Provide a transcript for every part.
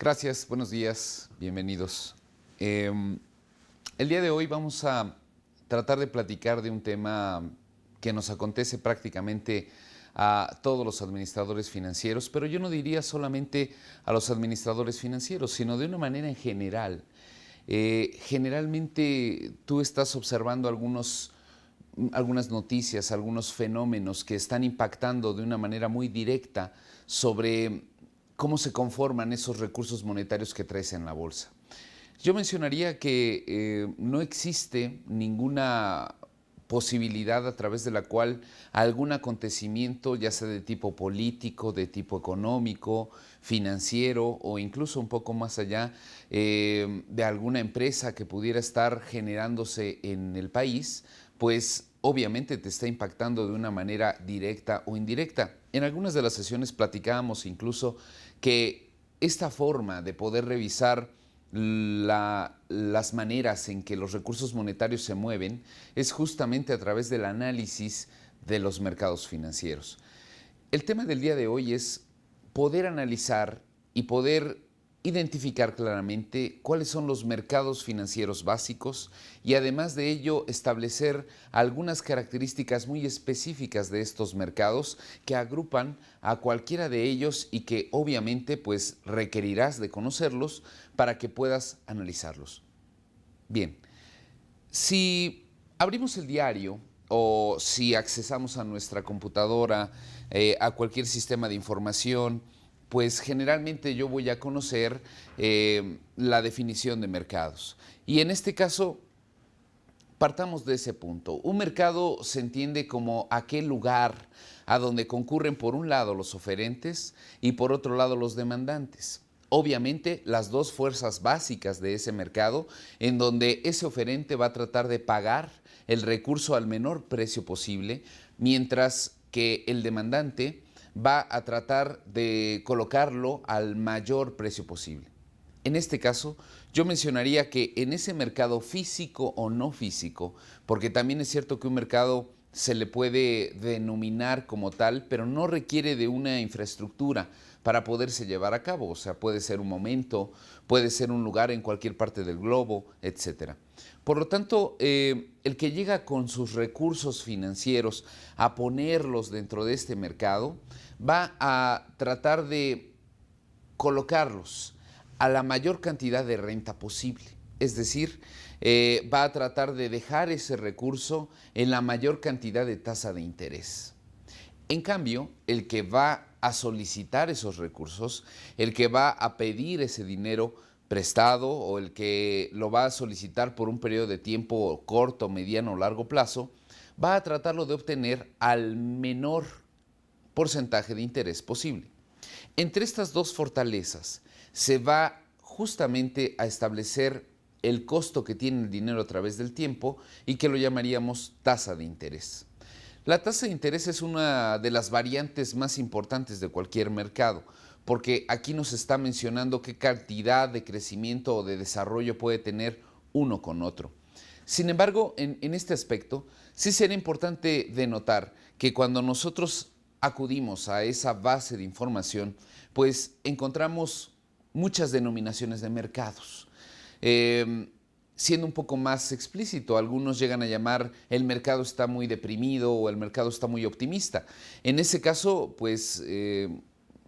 Gracias, buenos días, bienvenidos. El día de hoy vamos a tratar de platicar de un tema que nos acontece prácticamente a todos los administradores financieros, pero yo no diría solamente a los administradores financieros, sino de una manera en general. Generalmente tú estás observando algunas noticias, algunos fenómenos que están impactando de una manera muy directa sobre cómo se conforman esos recursos monetarios que traes en la bolsa. Yo mencionaría que no existe ninguna posibilidad a través de la cual algún acontecimiento, ya sea de tipo político, de tipo económico, financiero o incluso un poco más allá, de alguna empresa que pudiera estar generándose en el país, pues obviamente te está impactando de una manera directa o indirecta. En algunas de las sesiones platicábamos incluso que esta forma de poder revisar las maneras en que los recursos monetarios se mueven es justamente a través del análisis de los mercados financieros. El tema del día de hoy es poder analizar y poder identificar claramente cuáles son los mercados financieros básicos y además de ello establecer algunas características muy específicas de estos mercados que agrupan a cualquiera de ellos y que obviamente pues requerirás de conocerlos para que puedas analizarlos. Bien, si abrimos el diario o si accesamos a nuestra computadora, a cualquier sistema de información, pues generalmente yo voy a conocer la definición de mercados. Y en este caso, partamos de ese punto. Un mercado se entiende como aquel lugar a donde concurren por un lado los oferentes y por otro lado los demandantes. Obviamente las dos fuerzas básicas de ese mercado en donde ese oferente va a tratar de pagar el recurso al menor precio posible, mientras que el demandante va a tratar de colocarlo al mayor precio posible. En este caso, yo mencionaría que en ese mercado físico o no físico, porque también es cierto que un mercado se le puede denominar como tal, pero no requiere de una infraestructura para poderse llevar a cabo. O sea, puede ser un momento, puede ser un lugar en cualquier parte del globo, etc. Por lo tanto, el que llega con sus recursos financieros a ponerlos dentro de este mercado, va a tratar de colocarlos a la mayor cantidad de renta posible. Es decir, va a tratar de dejar ese recurso en la mayor cantidad de tasa de interés. En cambio, el que va a solicitar esos recursos, el que va a pedir ese dinero prestado o el que lo va a solicitar por un periodo de tiempo corto, mediano o largo plazo, va a tratarlo de obtener al menor porcentaje de interés posible. Entre estas dos fortalezas se va justamente a establecer el costo que tiene el dinero a través del tiempo y que lo llamaríamos tasa de interés. La tasa de interés es una de las variantes más importantes de cualquier mercado, porque aquí nos está mencionando qué cantidad de crecimiento o de desarrollo puede tener uno con otro. Sin embargo, en este aspecto, sí sería importante denotar que cuando nosotros acudimos a esa base de información, pues encontramos muchas denominaciones de mercados. Siendo un poco más explícito, algunos llegan a llamar el mercado está muy deprimido o el mercado está muy optimista. En ese caso, pues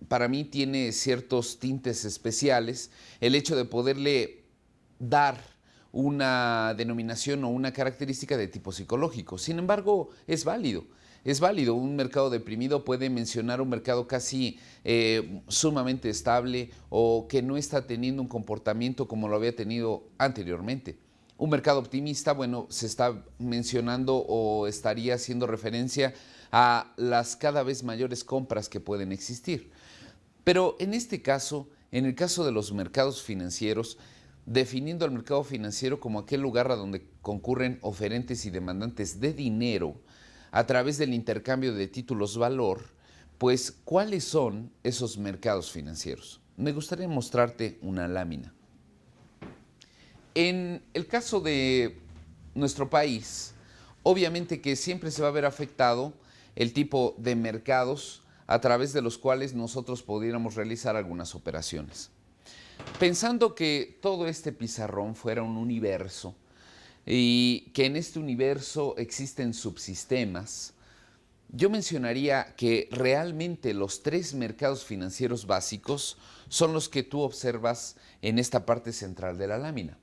para mí tiene ciertos tintes especiales el hecho de poderle dar una denominación o una característica de tipo psicológico. Sin embargo, es válido. Es válido, un mercado deprimido puede mencionar un mercado casi sumamente estable o que no está teniendo un comportamiento como lo había tenido anteriormente. Un mercado optimista, bueno, se está mencionando o estaría haciendo referencia a las cada vez mayores compras que pueden existir. Pero en este caso, en el caso de los mercados financieros, definiendo al mercado financiero como aquel lugar a donde concurren oferentes y demandantes de dinero, a través del intercambio de títulos valor, pues ¿cuáles son esos mercados financieros? Me gustaría mostrarte una lámina. En el caso de nuestro país, obviamente que siempre se va a ver afectado el tipo de mercados a través de los cuales nosotros pudiéramos realizar algunas operaciones. Pensando que todo este pizarrón fuera un universo y que en este universo existen subsistemas, yo mencionaría que realmente los tres mercados financieros básicos son los que tú observas en esta parte central de la lámina.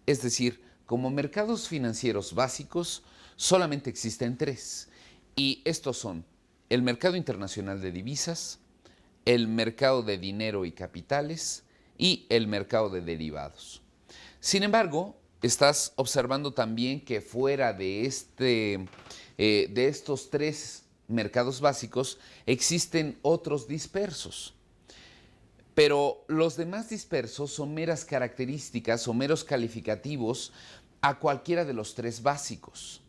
Es decir, como mercados financieros básicos solamente existen tres. Y estos son el mercado internacional de divisas, el mercado de dinero y capitales y el mercado de derivados. Sin embargo, estás observando también que fuera de estos tres mercados básicos existen otros dispersos. Pero los demás dispersos son meras características o meros calificativos a cualquiera de los tres básicos.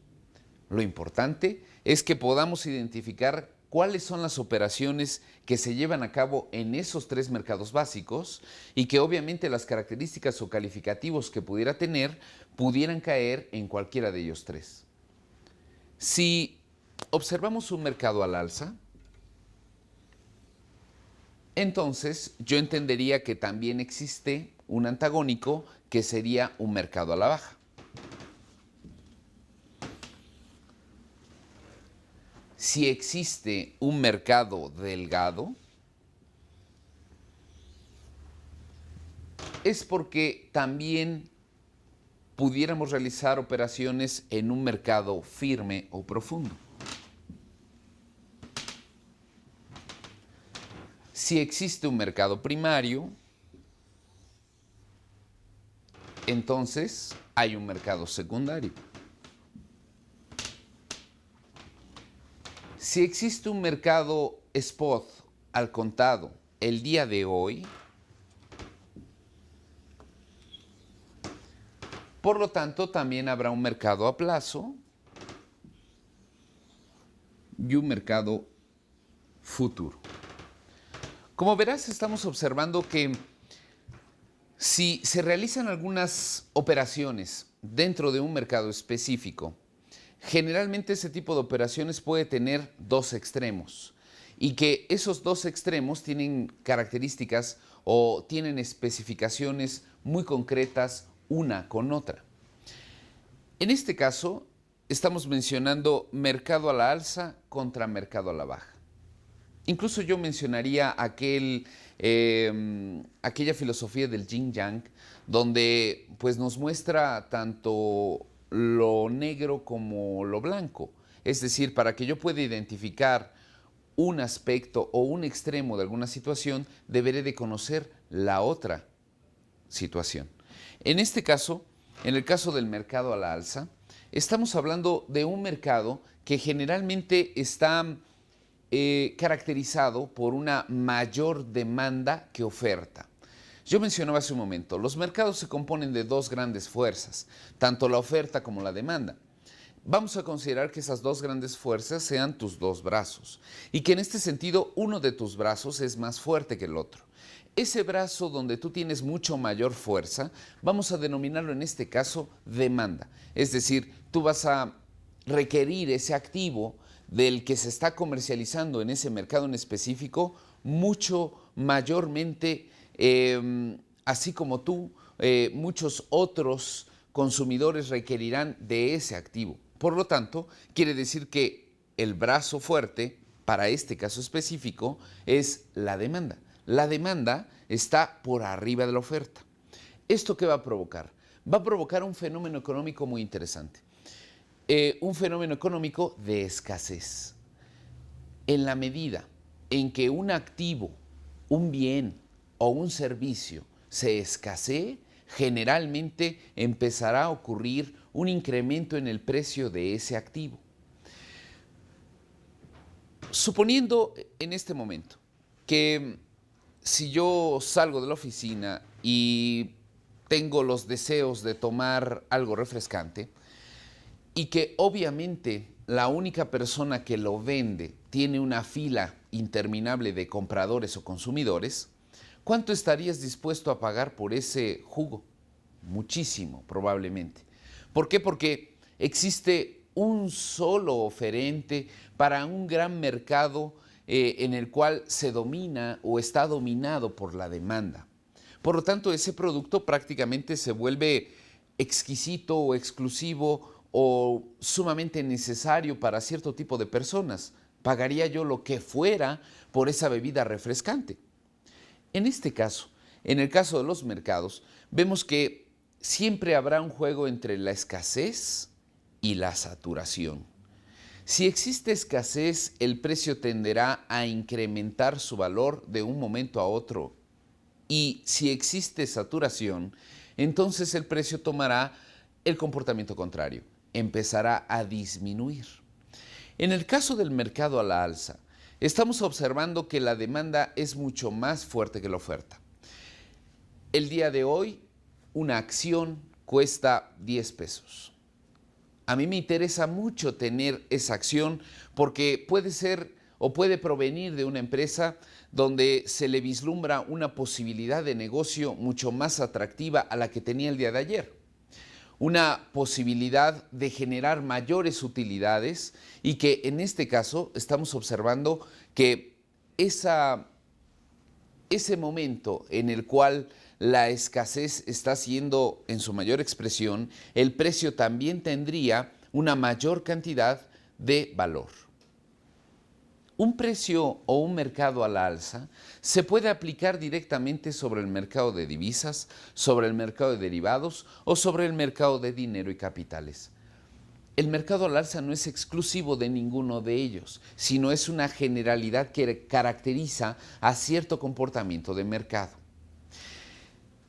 Lo importante es que podamos identificar cuáles son las operaciones que se llevan a cabo en esos tres mercados básicos y que obviamente las características o calificativos que pudiera tener pudieran caer en cualquiera de ellos tres. Si observamos un mercado al alza, entonces yo entendería que también existe un antagónico que sería un mercado a la baja. Si existe un mercado delgado, es porque también pudiéramos realizar operaciones en un mercado firme o profundo. Si existe un mercado primario, entonces hay un mercado secundario. Si existe un mercado spot al contado el día de hoy, por lo tanto también habrá un mercado a plazo y un mercado futuro. Como verás, estamos observando que si se realizan algunas operaciones dentro de un mercado específico, generalmente ese tipo de operaciones puede tener dos extremos y que esos dos extremos tienen características o tienen especificaciones muy concretas una con otra. En este caso, estamos mencionando mercado a la alza contra mercado a la baja. Incluso yo mencionaría aquella filosofía del yin yang, donde pues, nos muestra tanto lo negro como lo blanco. Es decir, para que yo pueda identificar un aspecto o un extremo de alguna situación, deberé de conocer la otra situación. En este caso, en el caso del mercado a la alza, estamos hablando de un mercado que generalmente está caracterizado por una mayor demanda que oferta. Yo mencionaba hace un momento, los mercados se componen de dos grandes fuerzas, tanto la oferta como la demanda. Vamos a considerar que esas dos grandes fuerzas sean tus dos brazos y que en este sentido uno de tus brazos es más fuerte que el otro. Ese brazo donde tú tienes mucho mayor fuerza, vamos a denominarlo en este caso demanda. Es decir, tú vas a requerir ese activo del que se está comercializando en ese mercado en específico mucho mayormente, así como tú, muchos otros consumidores requerirán de ese activo. Por lo tanto, quiere decir que el brazo fuerte, para este caso específico, es la demanda. La demanda está por arriba de la oferta. ¿Esto qué va a provocar? Va a provocar un fenómeno económico muy interesante. Un fenómeno económico de escasez. En la medida en que un activo, un bien o un servicio se escasee, generalmente empezará a ocurrir un incremento en el precio de ese activo. Suponiendo en este momento que si yo salgo de la oficina y tengo los deseos de tomar algo refrescante, y que obviamente la única persona que lo vende tiene una fila interminable de compradores o consumidores, ¿cuánto estarías dispuesto a pagar por ese jugo? Muchísimo, probablemente. ¿Por qué? Porque existe un solo oferente para un gran mercado en el cual se domina o está dominado por la demanda. Por lo tanto, ese producto prácticamente se vuelve exquisito o exclusivo o sumamente necesario para cierto tipo de personas. Pagaría yo lo que fuera por esa bebida refrescante. En este caso, en el caso de los mercados, vemos que siempre habrá un juego entre la escasez y la saturación. Si existe escasez, el precio tenderá a incrementar su valor de un momento a otro. Y si existe saturación, entonces el precio tomará el comportamiento contrario, empezará a disminuir. En el caso del mercado a la alza, estamos observando que la demanda es mucho más fuerte que la oferta. El día de hoy, una acción cuesta 10 pesos. A mí me interesa mucho tener esa acción porque puede ser o puede provenir de una empresa donde se le vislumbra una posibilidad de negocio mucho más atractiva a la que tenía el día de ayer. Una posibilidad de generar mayores utilidades y que en este caso estamos observando que ese momento en el cual la escasez está siendo en su mayor expresión, el precio también tendría una mayor cantidad de valor. Un precio o un mercado a la alza se puede aplicar directamente sobre el mercado de divisas, sobre el mercado de derivados o sobre el mercado de dinero y capitales. El mercado al alza no es exclusivo de ninguno de ellos, sino es una generalidad que caracteriza a cierto comportamiento de mercado.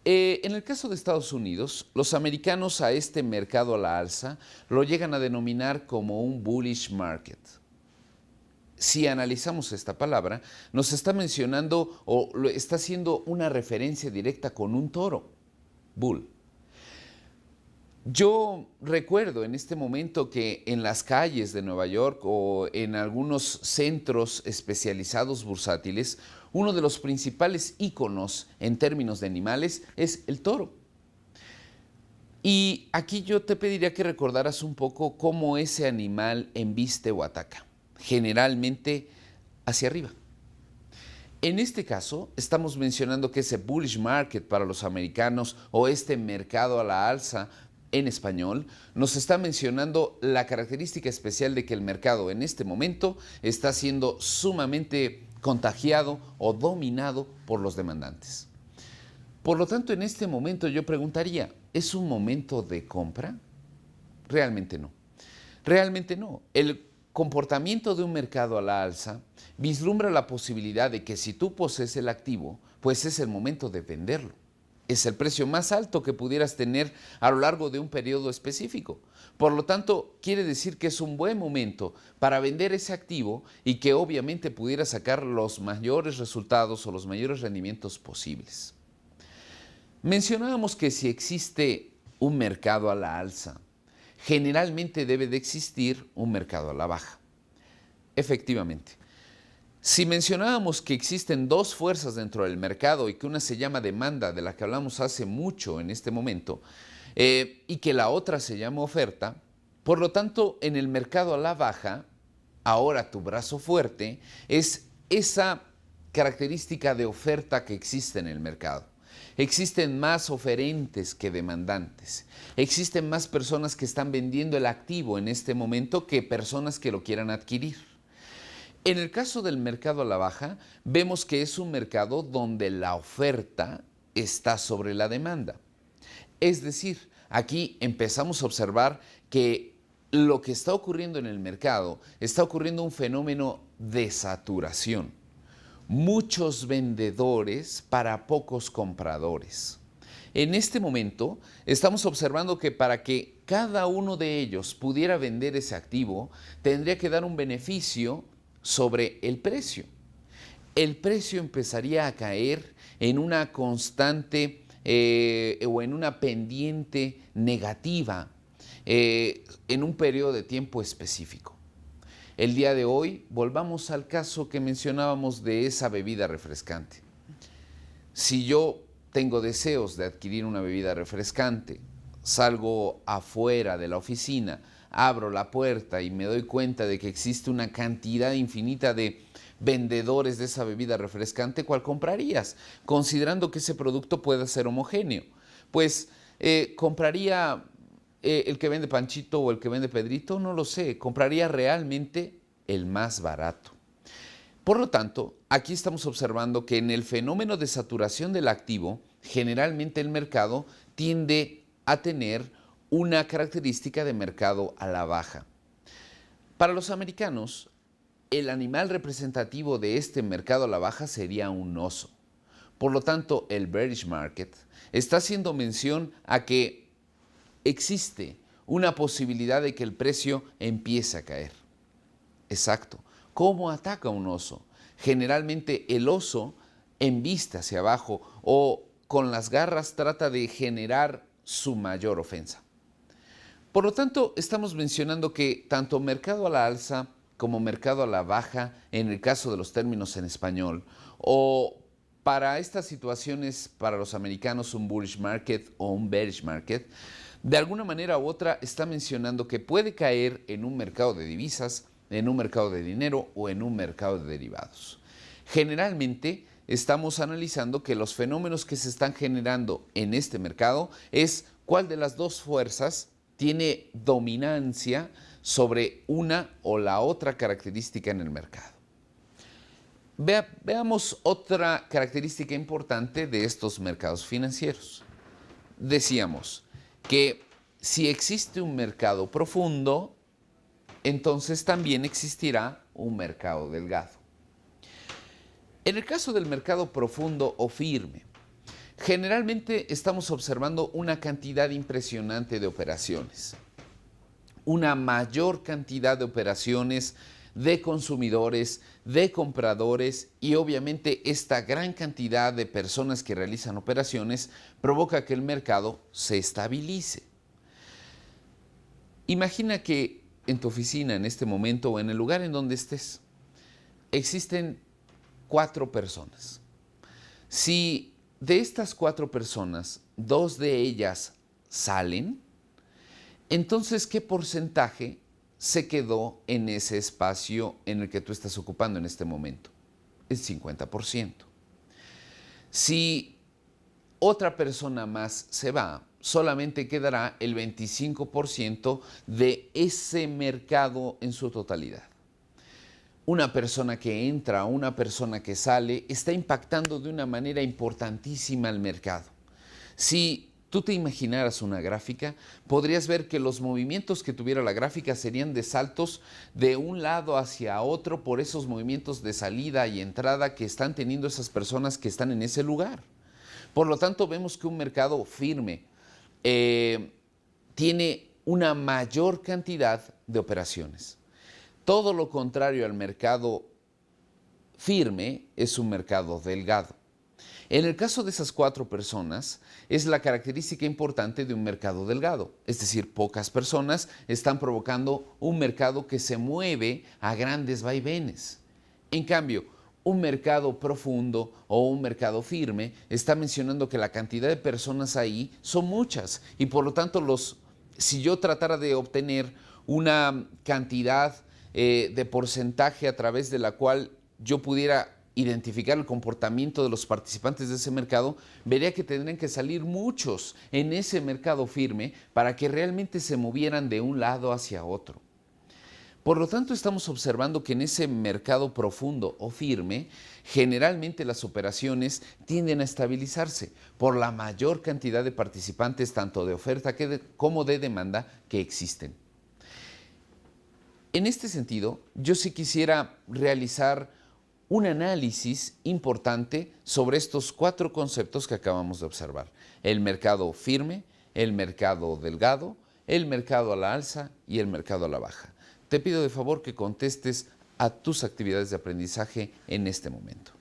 En el caso de Estados Unidos, los americanos a este mercado a la alza lo llegan a denominar como un bullish market. Si analizamos esta palabra, nos está mencionando o está haciendo una referencia directa con un toro, bull. Yo recuerdo en este momento que en las calles de Nueva York o en algunos centros especializados bursátiles, uno de los principales íconos en términos de animales es el toro. Y aquí yo te pediría que recordaras un poco cómo ese animal embiste o ataca, generalmente hacia arriba. En este caso, estamos mencionando que ese bullish market para los americanos o este mercado a la alza en español, nos está mencionando la característica especial de que el mercado en este momento está siendo sumamente contagiado o dominado por los demandantes. Por lo tanto, en este momento yo preguntaría, ¿es un momento de compra? Realmente no. Realmente no. El comportamiento de un mercado a la alza vislumbra la posibilidad de que si tú posees el activo, pues es el momento de venderlo. Es el precio más alto que pudieras tener a lo largo de un periodo específico. Por lo tanto, quiere decir que es un buen momento para vender ese activo y que obviamente pudieras sacar los mayores resultados o los mayores rendimientos posibles. Mencionábamos que si existe un mercado a la alza, generalmente debe de existir un mercado a la baja. Efectivamente. Si mencionábamos que existen dos fuerzas dentro del mercado y que una se llama demanda, de la que hablamos hace mucho en este momento, y que la otra se llama oferta, por lo tanto, en el mercado a la baja, ahora tu brazo fuerte es esa característica de oferta que existe en el mercado. Existen más oferentes que demandantes. Existen más personas que están vendiendo el activo en este momento que personas que lo quieran adquirir. En el caso del mercado a la baja, vemos que es un mercado donde la oferta está sobre la demanda. Es decir, aquí empezamos a observar que lo que está ocurriendo en el mercado, está ocurriendo un fenómeno de saturación. Muchos vendedores para pocos compradores. En este momento estamos observando que para que cada uno de ellos pudiera vender ese activo, tendría que dar un beneficio sobre el precio. El precio empezaría a caer en una constante o en una pendiente negativa en un periodo de tiempo específico. El día de hoy, volvamos al caso que mencionábamos de esa bebida refrescante. Si yo tengo deseos de adquirir una bebida refrescante, salgo afuera de la oficina, abro la puerta y me doy cuenta de que existe una cantidad infinita de vendedores de esa bebida refrescante, ¿cuál comprarías? Considerando que ese producto pueda ser homogéneo. Pues compraría el que vende Panchito o el que vende Pedrito, no lo sé. Compraría realmente el más barato. Por lo tanto, aquí estamos observando que en el fenómeno de saturación del activo, generalmente el mercado tiende a tener una característica de mercado a la baja. Para los americanos, el animal representativo de este mercado a la baja sería un oso. Por lo tanto, el bearish market está haciendo mención a que existe una posibilidad de que el precio empiece a caer. Exacto. ¿Cómo ataca un oso? Generalmente el oso embiste hacia abajo o con las garras trata de generar su mayor ofensa. Por lo tanto, estamos mencionando que tanto mercado a la alza como mercado a la baja, en el caso de los términos en español, o para estas situaciones, para los americanos, un bullish market o un bearish market, de alguna manera u otra está mencionando que puede caer en un mercado de divisas, en un mercado de dinero o en un mercado de derivados. Generalmente estamos analizando que los fenómenos que se están generando en este mercado es cuál de las dos fuerzas tiene dominancia sobre una o la otra característica en el mercado. Veamos otra característica importante de estos mercados financieros. Decíamos que si existe un mercado profundo, entonces también existirá un mercado delgado. En el caso del mercado profundo o firme, generalmente estamos observando una cantidad impresionante de operaciones, una mayor cantidad de operaciones de consumidores, de compradores y obviamente esta gran cantidad de personas que realizan operaciones provoca que el mercado se estabilice. Imagina que en tu oficina en este momento o en el lugar en donde estés existen 4 personas. Si de estas 4 personas, 2 de ellas salen, entonces, ¿qué porcentaje se quedó en ese espacio en el que tú estás ocupando en este momento? El 50%. Si otra persona más se va, solamente quedará el 25% de ese mercado en su totalidad. Una persona que entra, una persona que sale, está impactando de una manera importantísima al mercado. Si tú te imaginaras una gráfica, podrías ver que los movimientos que tuviera la gráfica serían de saltos de un lado hacia otro por esos movimientos de salida y entrada que están teniendo esas personas que están en ese lugar. Por lo tanto, vemos que un mercado firme tiene una mayor cantidad de operaciones. Todo lo contrario al mercado firme es un mercado delgado. En el caso de esas 4 personas, es la característica importante de un mercado delgado. Es decir, pocas personas están provocando un mercado que se mueve a grandes vaivenes. En cambio, un mercado profundo o un mercado firme está mencionando que la cantidad de personas ahí son muchas y por lo tanto si yo tratara de obtener una cantidad de porcentaje a través de la cual yo pudiera identificar el comportamiento de los participantes de ese mercado, vería que tendrían que salir muchos en ese mercado firme para que realmente se movieran de un lado hacia otro. Por lo tanto, estamos observando que en ese mercado profundo o firme, generalmente las operaciones tienden a estabilizarse por la mayor cantidad de participantes, tanto de oferta como de demanda, que existen. En este sentido, yo sí quisiera realizar un análisis importante sobre estos 4 conceptos que acabamos de observar. El mercado firme, el mercado delgado, el mercado a la alza y el mercado a la baja. Te pido de favor que contestes a tus actividades de aprendizaje en este momento.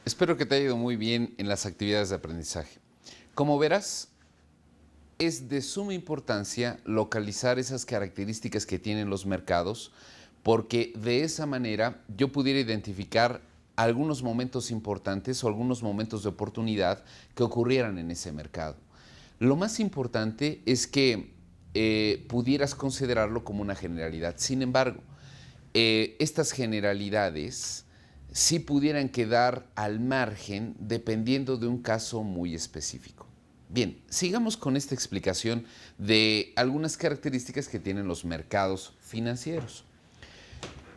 Espero que te haya ido muy bien en las actividades de aprendizaje. Como verás, es de suma importancia localizar esas características que tienen los mercados, porque de esa manera yo pudiera identificar algunos momentos importantes o algunos momentos de oportunidad que ocurrieran en ese mercado. Lo más importante es que pudieras considerarlo como una generalidad. Sin embargo, estas generalidades sí pudieran quedar al margen dependiendo de un caso muy específico. Bien, sigamos con esta explicación de algunas características que tienen los mercados financieros.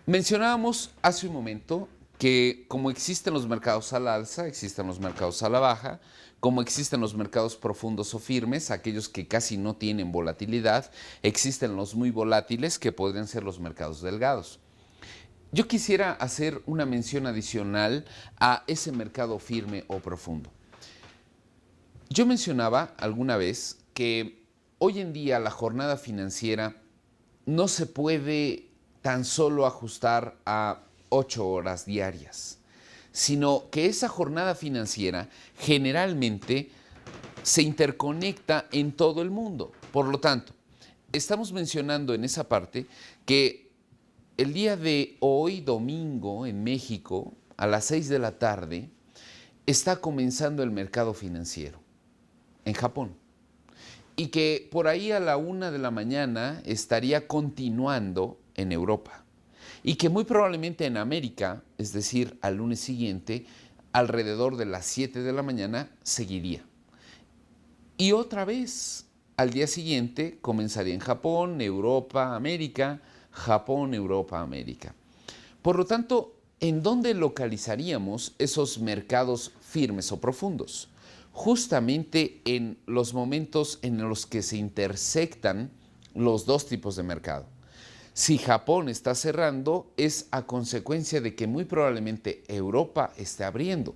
Mencionábamos hace un momento que como existen los mercados al alza, existen los mercados a la baja, como existen los mercados profundos o firmes, aquellos que casi no tienen volatilidad, existen los muy volátiles que podrían ser los mercados delgados. Yo quisiera hacer una mención adicional a ese mercado firme o profundo. Yo mencionaba alguna vez que hoy en día la jornada financiera no se puede tan solo ajustar a 8 horas diarias, sino que esa jornada financiera generalmente se interconecta en todo el mundo. Por lo tanto, estamos mencionando en esa parte que el día de hoy, domingo, en México, a las 6 de la tarde, está comenzando el mercado financiero en Japón. Y que por ahí a la 1 de la mañana estaría continuando en Europa. Y que muy probablemente en América, es decir, al lunes siguiente, alrededor de las 7 de la mañana, seguiría. Y otra vez, al día siguiente, comenzaría en Japón, Europa, América, Japón, Europa, América. Por lo tanto, ¿en dónde localizaríamos esos mercados firmes o profundos? Justamente en los momentos en los que se intersectan los dos tipos de mercado. Si Japón está cerrando, es a consecuencia de que muy probablemente Europa esté abriendo.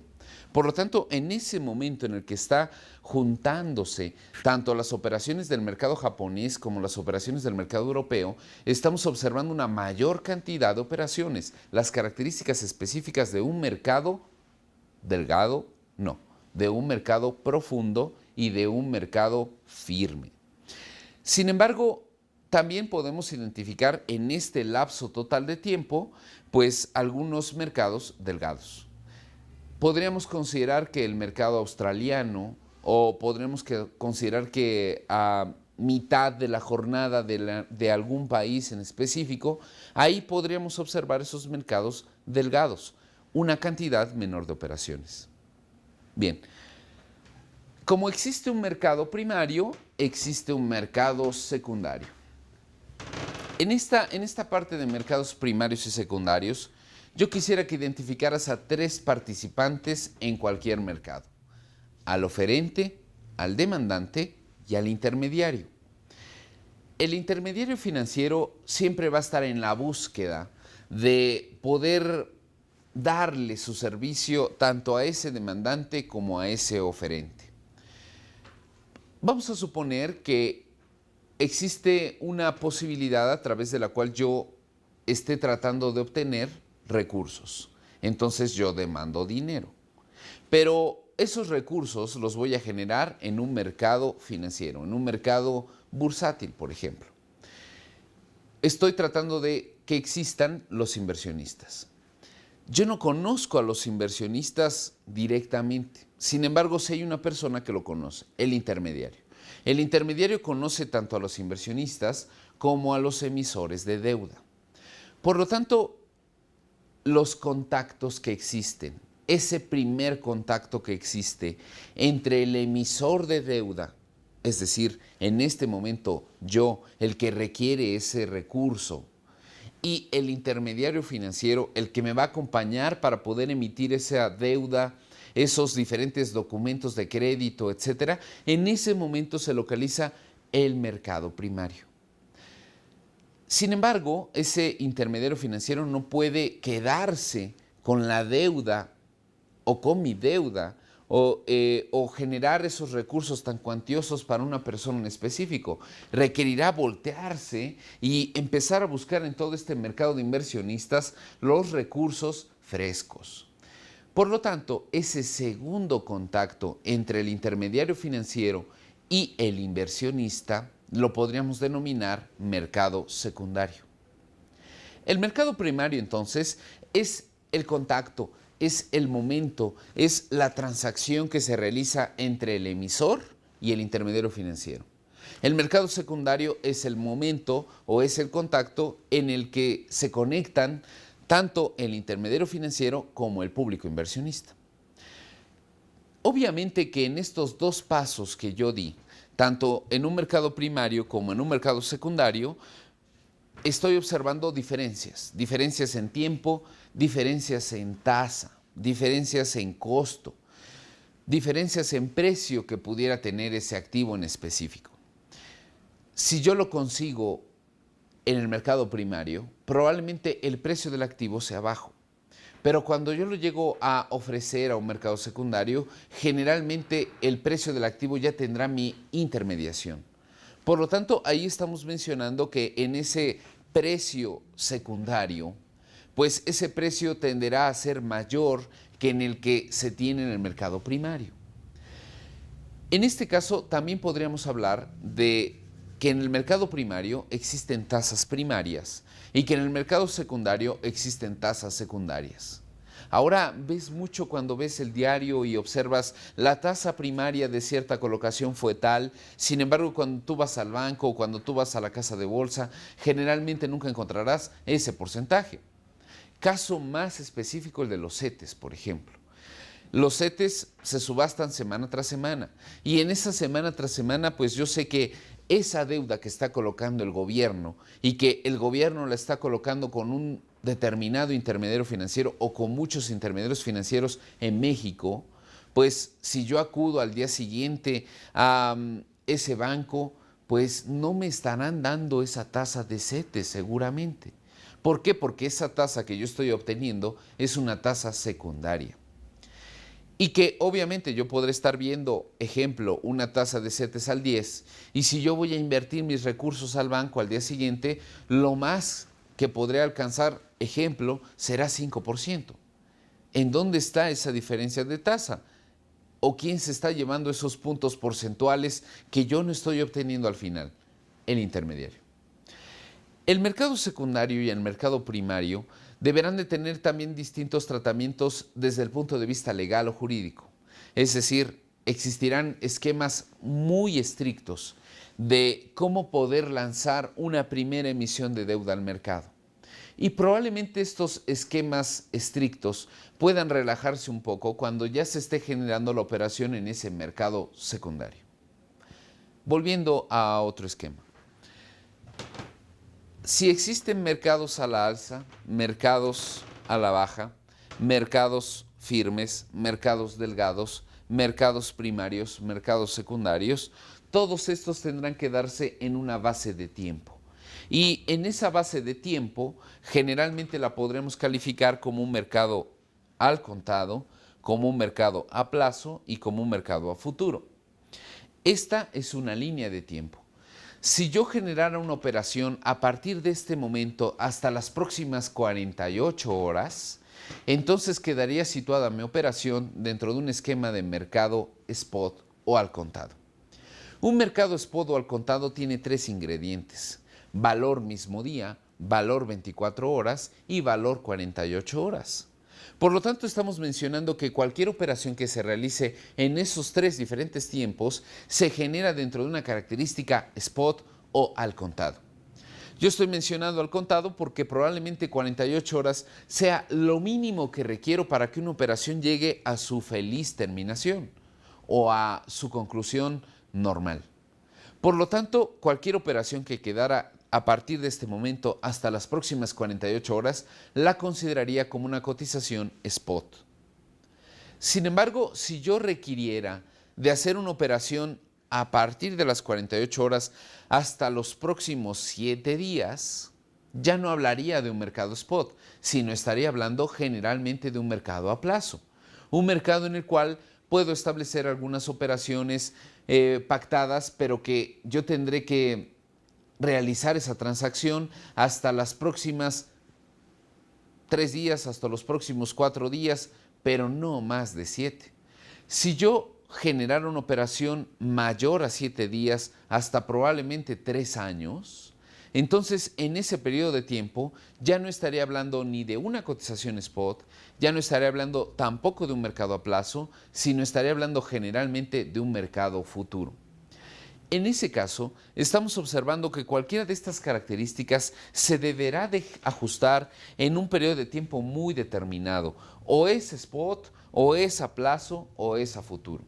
Por lo tanto, en ese momento en el que está juntándose tanto las operaciones del mercado japonés como las operaciones del mercado europeo, estamos observando una mayor cantidad de operaciones. Las características específicas de un mercado delgado, no, de un mercado profundo y de un mercado firme. Sin embargo, también podemos identificar en este lapso total de tiempo, pues algunos mercados delgados. Podríamos considerar que el mercado australiano o podríamos considerar que a mitad de la jornada de algún país en específico, ahí podríamos observar esos mercados delgados, una cantidad menor de operaciones. Bien, como existe un mercado primario, existe un mercado secundario. En esta parte de mercados primarios y secundarios, yo quisiera que identificaras a 3 participantes en cualquier mercado: al oferente, al demandante y al intermediario. El intermediario financiero siempre va a estar en la búsqueda de poder darle su servicio tanto a ese demandante como a ese oferente. Vamos a suponer que existe una posibilidad a través de la cual yo esté tratando de obtener recursos. Entonces yo demando dinero. Pero esos recursos los voy a generar en un mercado financiero, en un mercado bursátil, por ejemplo. Estoy tratando de que existan los inversionistas. Yo no conozco a los inversionistas directamente. Sin embargo, si hay una persona que lo conoce, el intermediario. El intermediario conoce tanto a los inversionistas como a los emisores de deuda. Por lo tanto, los contactos que existen, ese primer contacto que existe entre el emisor de deuda, es decir, en este momento yo, el que requiere ese recurso, y el intermediario financiero, el que me va a acompañar para poder emitir esa deuda, esos diferentes documentos de crédito, etcétera, en ese momento se localiza el mercado primario. Sin embargo, ese intermediario financiero no puede quedarse con la deuda o con mi deuda o generar esos recursos tan cuantiosos para una persona en específico. Requerirá voltearse y empezar a buscar en todo este mercado de inversionistas los recursos frescos. Por lo tanto, ese segundo contacto entre el intermediario financiero y el inversionista lo podríamos denominar mercado secundario. El mercado primario, entonces, es el contacto, es el momento, es la transacción que se realiza entre el emisor y el intermediario financiero. El mercado secundario es el momento o es el contacto en el que se conectan tanto el intermediario financiero como el público inversionista. Obviamente que en estos dos pasos que yo di, tanto en un mercado primario como en un mercado secundario, estoy observando diferencias en tiempo, diferencias en tasa, diferencias en costo, diferencias en precio que pudiera tener ese activo en específico. Si yo lo consigo en el mercado primario, probablemente el precio del activo sea bajo. Pero cuando yo lo llego a ofrecer a un mercado secundario, generalmente el precio del activo ya tendrá mi intermediación. Por lo tanto, ahí estamos mencionando que en ese precio secundario, pues ese precio tenderá a ser mayor que en el que se tiene en el mercado primario. En este caso, también podríamos hablar de que en el mercado primario existen tasas primarias y que en el mercado secundario existen tasas secundarias. Ahora ves mucho cuando ves el diario y observas la tasa primaria de cierta colocación fue tal, sin embargo cuando tú vas al banco o cuando tú vas a la casa de bolsa, generalmente nunca encontrarás ese porcentaje. Caso más específico el de los CETES, por ejemplo. Los CETES se subastan semana tras semana y en esa semana tras semana pues yo sé que esa deuda que está colocando el gobierno y que el gobierno la está colocando con un determinado intermediario financiero o con muchos intermediarios financieros en México, pues si yo acudo al día siguiente a ese banco, pues no me estarán dando esa tasa de CETES seguramente. ¿Por qué? Porque esa tasa que yo estoy obteniendo es una tasa secundaria. Y que obviamente yo podré estar viendo, ejemplo, una tasa de CETES al 10, y si yo voy a invertir mis recursos al banco al día siguiente, lo más que podré alcanzar, ejemplo, será 5%. ¿En dónde está esa diferencia de tasa? ¿O quién se está llevando esos puntos porcentuales que yo no estoy obteniendo al final? El intermediario. El mercado secundario y el mercado primario deberán de tener también distintos tratamientos desde el punto de vista legal o jurídico. Es decir, existirán esquemas muy estrictos de cómo poder lanzar una primera emisión de deuda al mercado. Y probablemente estos esquemas estrictos puedan relajarse un poco cuando ya se esté generando la operación en ese mercado secundario. Volviendo a otro esquema. Si existen mercados a la alza, mercados a la baja, mercados firmes, mercados delgados, mercados primarios, mercados secundarios, todos estos tendrán que darse en una base de tiempo. Y en esa base de tiempo, generalmente la podremos calificar como un mercado al contado, como un mercado a plazo y como un mercado a futuro. Esta es una línea de tiempo. Si yo generara una operación a partir de este momento hasta las próximas 48 horas, entonces quedaría situada mi operación dentro de un esquema de mercado spot o al contado. Un mercado spot o al contado tiene tres ingredientes: valor mismo día, valor 24 horas y valor 48 horas. Por lo tanto, estamos mencionando que cualquier operación que se realice en esos tres diferentes tiempos se genera dentro de una característica spot o al contado. Yo estoy mencionando al contado porque probablemente 48 horas sea lo mínimo que requiero para que una operación llegue a su feliz terminación o a su conclusión normal. Por lo tanto, cualquier operación que quedara a partir de este momento hasta las próximas 48 horas, la consideraría como una cotización spot. Sin embargo, si yo requiriera de hacer una operación a partir de las 48 horas hasta los próximos 7 días, ya no hablaría de un mercado spot, sino estaría hablando generalmente de un mercado a plazo. Un mercado en el cual puedo establecer algunas operaciones pactadas, pero que yo tendré que realizar esa transacción hasta las próximas 3 días, hasta los próximos 4 días, pero no más de 7. Si yo generara una operación mayor a 7 días, hasta probablemente 3 años, entonces en ese periodo de tiempo ya no estaría hablando ni de una cotización spot, ya no estaría hablando tampoco de un mercado a plazo, sino estaría hablando generalmente de un mercado futuro. En ese caso, estamos observando que cualquiera de estas características se deberá de ajustar en un periodo de tiempo muy determinado. O es spot, o es a plazo, o es a futuro.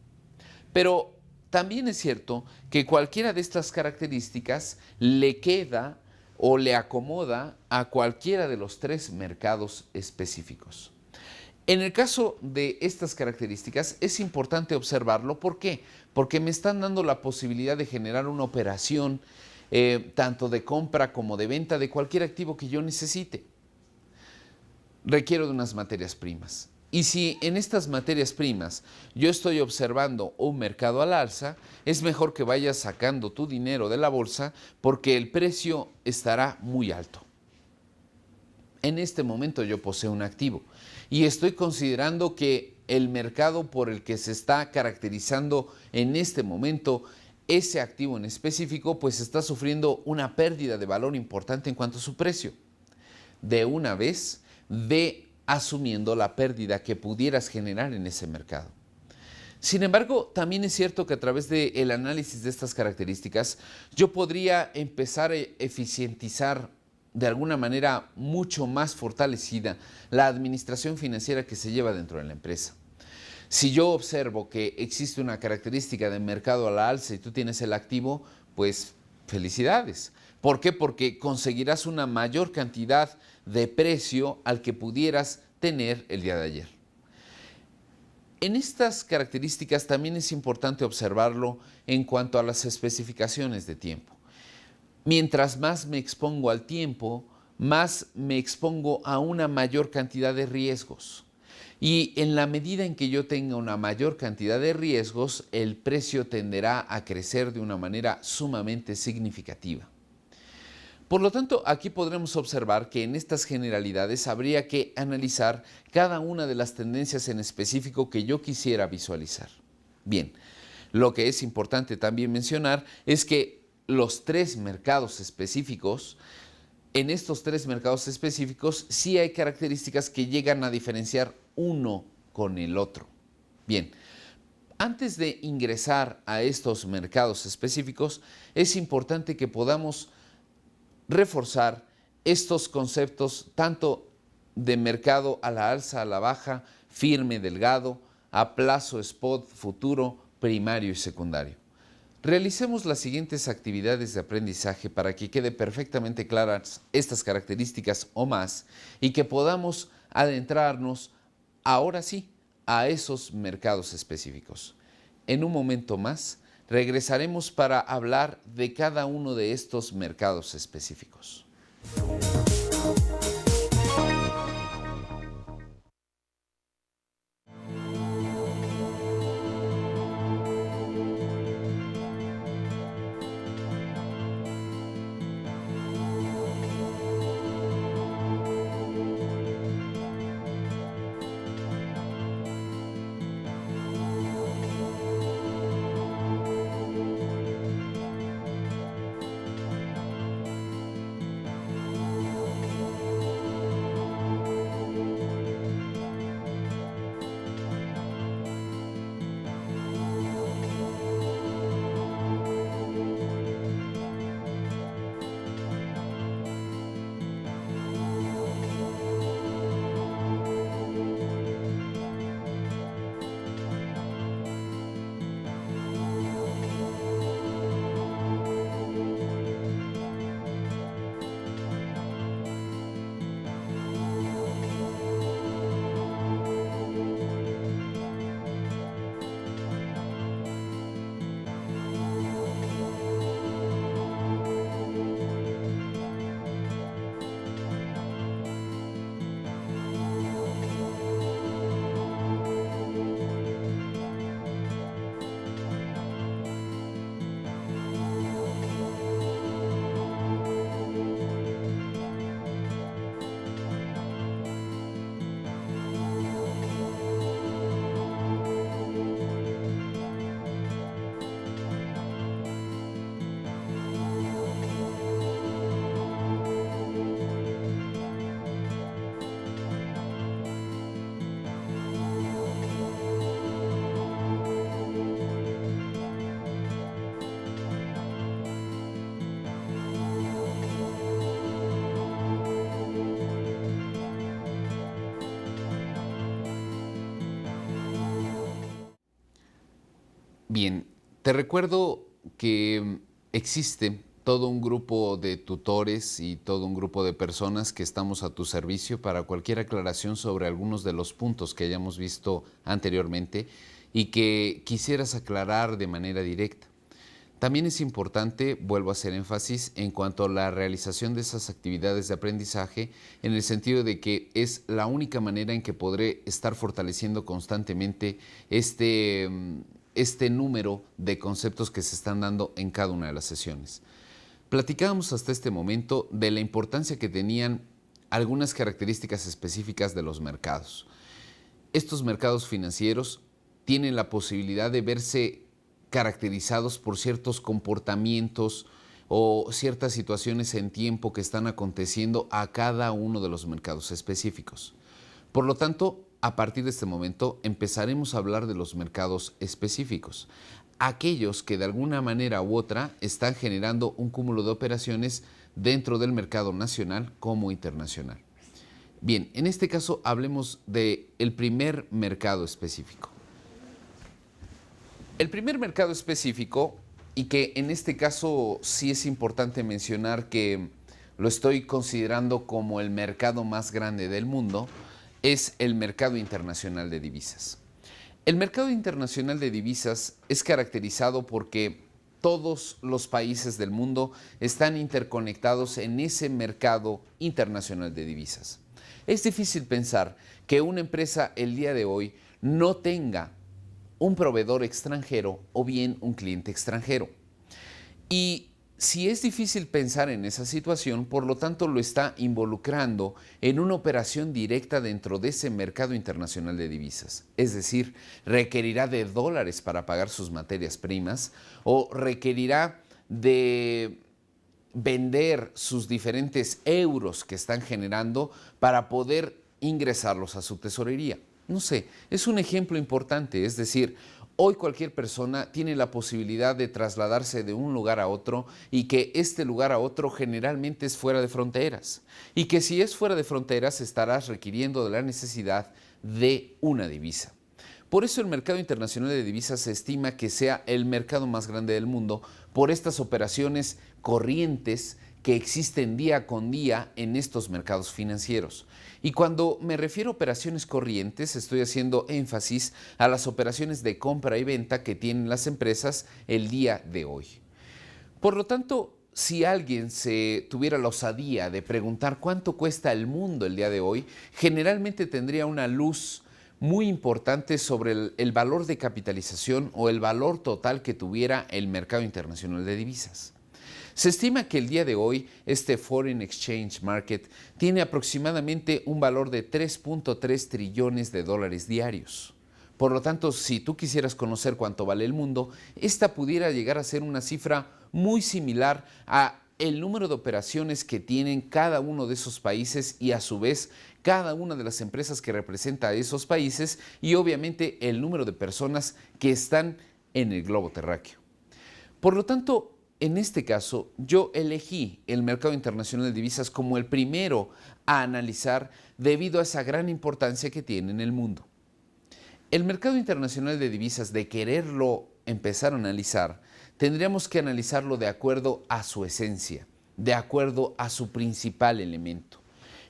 Pero también es cierto que cualquiera de estas características le queda o le acomoda a cualquiera de los 3 mercados específicos. En el caso de estas características es importante observarlo. ¿Por qué? Porque me están dando la posibilidad de generar una operación tanto de compra como de venta de cualquier activo que yo necesite. Requiero de unas materias primas. Y si en estas materias primas yo estoy observando un mercado al alza, es mejor que vayas sacando tu dinero de la bolsa porque el precio estará muy alto. En este momento yo poseo un activo y estoy considerando que el mercado por el que se está caracterizando en este momento ese activo en específico, pues está sufriendo una pérdida de valor importante en cuanto a su precio. De una vez, ve asumiendo la pérdida que pudieras generar en ese mercado. Sin embargo, también es cierto que a través del análisis de estas características, yo podría empezar a eficientizar de alguna manera mucho más fortalecida la administración financiera que se lleva dentro de la empresa. Si yo observo que existe una característica de mercado a la alza y tú tienes el activo, pues felicidades. ¿Por qué? Porque conseguirás una mayor cantidad de precio al que pudieras tener el día de ayer. En estas características también es importante observarlo en cuanto a las especificaciones de tiempo. Mientras más me expongo al tiempo, más me expongo a una mayor cantidad de riesgos. Y en la medida en que yo tenga una mayor cantidad de riesgos, el precio tenderá a crecer de una manera sumamente significativa. Por lo tanto, aquí podremos observar que en estas generalidades habría que analizar cada una de las tendencias en específico que yo quisiera visualizar. Bien, lo que es importante también mencionar es que los 3 mercados específicos, en estos 3 mercados específicos sí hay características que llegan a diferenciar uno con el otro. Bien, antes de ingresar a estos mercados específicos, es importante que podamos reforzar estos conceptos tanto de mercado a la alza, a la baja, firme, delgado, a plazo, spot, futuro, primario y secundario. Realicemos las siguientes actividades de aprendizaje para que quede perfectamente claras estas características o más y que podamos adentrarnos ahora sí a esos mercados específicos. En un momento más regresaremos para hablar de cada uno de estos mercados específicos. Bien, te recuerdo que existe todo un grupo de tutores y todo un grupo de personas que estamos a tu servicio para cualquier aclaración sobre algunos de los puntos que hayamos visto anteriormente y que quisieras aclarar de manera directa. También es importante, vuelvo a hacer énfasis, en cuanto a la realización de esas actividades de aprendizaje, en el sentido de que es la única manera en que podré estar fortaleciendo constantemente este número de conceptos que se están dando en cada una de las sesiones. Platicábamos hasta este momento de la importancia que tenían algunas características específicas de los mercados. Estos mercados financieros tienen la posibilidad de verse caracterizados por ciertos comportamientos o ciertas situaciones en tiempo que están aconteciendo a cada uno de los mercados específicos. Por lo tanto, a partir de este momento empezaremos a hablar de los mercados específicos, aquellos que de alguna manera u otra están generando un cúmulo de operaciones dentro del mercado nacional como internacional. Bien, en este caso hablemos del primer mercado específico. El primer mercado específico, y que en este caso sí es importante mencionar que lo estoy considerando como el mercado más grande del mundo, es el mercado internacional de divisas. El mercado internacional de divisas es caracterizado porque todos los países del mundo están interconectados en ese mercado internacional de divisas. Es difícil pensar que una empresa el día de hoy no tenga un proveedor extranjero o bien un cliente extranjero. Y si es difícil pensar en esa situación, por lo tanto lo está involucrando en una operación directa dentro de ese mercado internacional de divisas. Es decir, requerirá de dólares para pagar sus materias primas o requerirá de vender sus diferentes euros que están generando para poder ingresarlos a su tesorería. No sé, es un ejemplo importante, es decir, hoy cualquier persona tiene la posibilidad de trasladarse de un lugar a otro y que este lugar a otro generalmente es fuera de fronteras. Y que si es fuera de fronteras estarás requiriendo de la necesidad de una divisa. Por eso el mercado internacional de divisas se estima que sea el mercado más grande del mundo por estas operaciones corrientes que existen día con día en estos mercados financieros. Y cuando me refiero a operaciones corrientes, estoy haciendo énfasis a las operaciones de compra y venta que tienen las empresas el día de hoy. Por lo tanto, si alguien se tuviera la osadía de preguntar cuánto cuesta el mundo el día de hoy, generalmente tendría una luz muy importante sobre el valor de capitalización o el valor total que tuviera el mercado internacional de divisas. Se estima que el día de hoy este Foreign Exchange Market tiene aproximadamente un valor de 3.3 trillones de dólares diarios. Por lo tanto, si tú quisieras conocer cuánto vale el mundo, esta pudiera llegar a ser una cifra muy similar a el número de operaciones que tienen cada uno de esos países y a su vez cada una de las empresas que representa a esos países y obviamente el número de personas que están en el globo terráqueo. Por lo tanto, en este caso, yo elegí el mercado internacional de divisas como el primero a analizar debido a esa gran importancia que tiene en el mundo. El mercado internacional de divisas, de quererlo empezar a analizar, tendríamos que analizarlo de acuerdo a su esencia, de acuerdo a su principal elemento.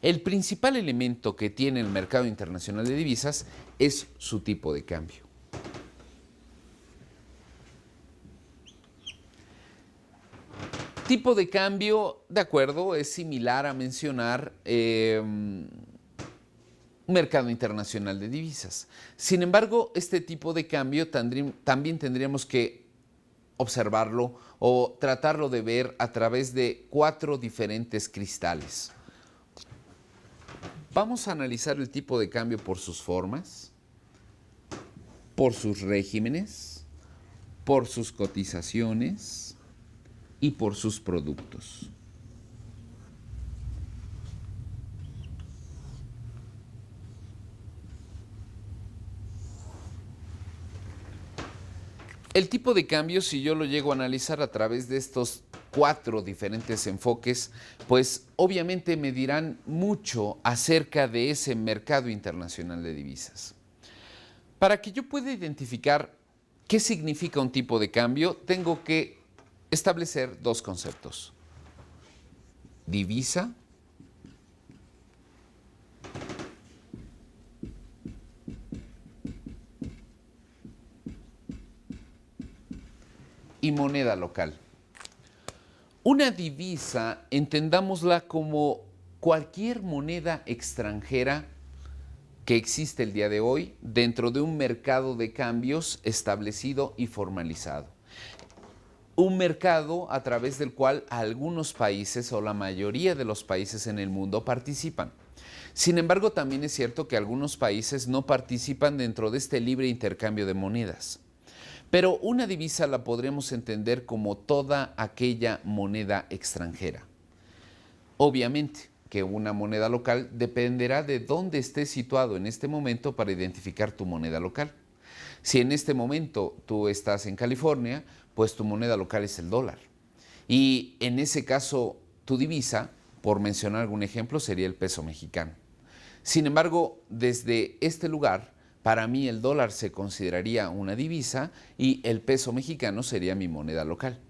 El principal elemento que tiene el mercado internacional de divisas es su tipo de cambio. Tipo de cambio, de acuerdo, es similar a mencionar mercado internacional de divisas. Sin embargo, este tipo de cambio también tendríamos que observarlo o tratarlo de ver a través de 4 diferentes cristales. Vamos a analizar el tipo de cambio por sus formas, por sus regímenes, por sus cotizaciones y por sus productos. El tipo de cambio, si yo lo llego a analizar a través de estos 4 diferentes enfoques, pues obviamente me dirán mucho acerca de ese mercado internacional de divisas. Para que yo pueda identificar ¿Qué significa un tipo de cambio? Tengo que establecer dos conceptos. Divisa y moneda local. Una divisa, entendámosla como cualquier moneda extranjera que existe el día de hoy dentro de un mercado de cambios establecido y formalizado. Un mercado a través del cual algunos países o la mayoría de los países en el mundo participan. Sin embargo, también es cierto que algunos países no participan dentro de este libre intercambio de monedas. Pero una divisa la podremos entender como toda aquella moneda extranjera. Obviamente que una moneda local dependerá de dónde estés situado en este momento para identificar tu moneda local. Si en este momento tú estás en California, pues tu moneda local es el dólar. Y en ese caso, tu divisa, por mencionar algún ejemplo, sería el peso mexicano. Sin embargo, desde este lugar, para mí el dólar se consideraría una divisa y el peso mexicano sería mi moneda local.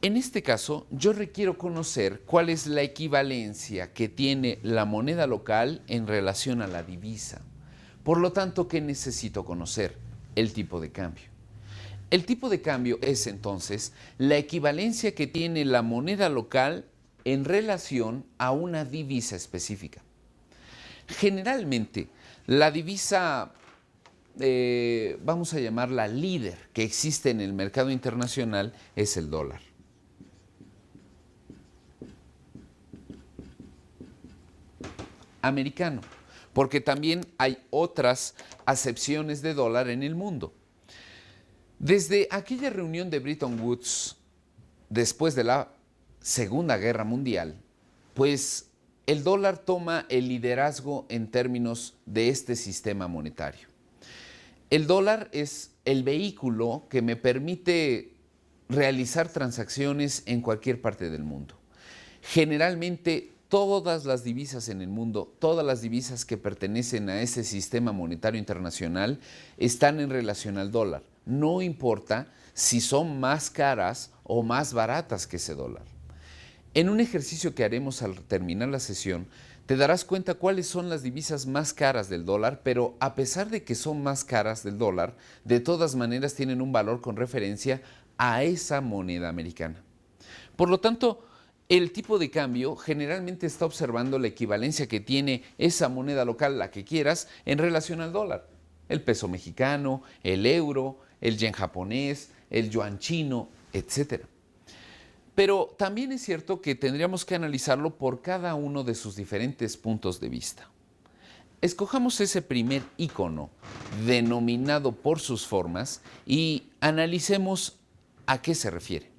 En este caso, yo requiero conocer cuál es la equivalencia que tiene la moneda local en relación a la divisa. Por lo tanto, ¿qué necesito conocer? El tipo de cambio. El tipo de cambio es entonces la equivalencia que tiene la moneda local en relación a una divisa específica. Generalmente, la divisa, vamos a llamarla líder, que existe en el mercado internacional es el dólar. Americano, porque también hay otras acepciones de dólar en el mundo. Desde aquella reunión de Bretton Woods, después de la Segunda Guerra Mundial, pues el dólar toma el liderazgo en términos de este sistema monetario. El dólar es el vehículo que me permite realizar transacciones en cualquier parte del mundo. Generalmente, todas las divisas en el mundo, todas las divisas que pertenecen a ese sistema monetario internacional están en relación al dólar. No importa si son más caras o más baratas que ese dólar. En un ejercicio que haremos al terminar la sesión, te darás cuenta cuáles son las divisas más caras del dólar, pero a pesar de que son más caras del dólar, de todas maneras tienen un valor con referencia a esa moneda americana. Por lo tanto, el tipo de cambio generalmente está observando la equivalencia que tiene esa moneda local, la que quieras, en relación al dólar. El peso mexicano, el euro, el yen japonés, el yuan chino, etc. Pero también es cierto que tendríamos que analizarlo por cada uno de sus diferentes puntos de vista. Escojamos ese primer icono denominado por sus formas y analicemos a qué se refiere.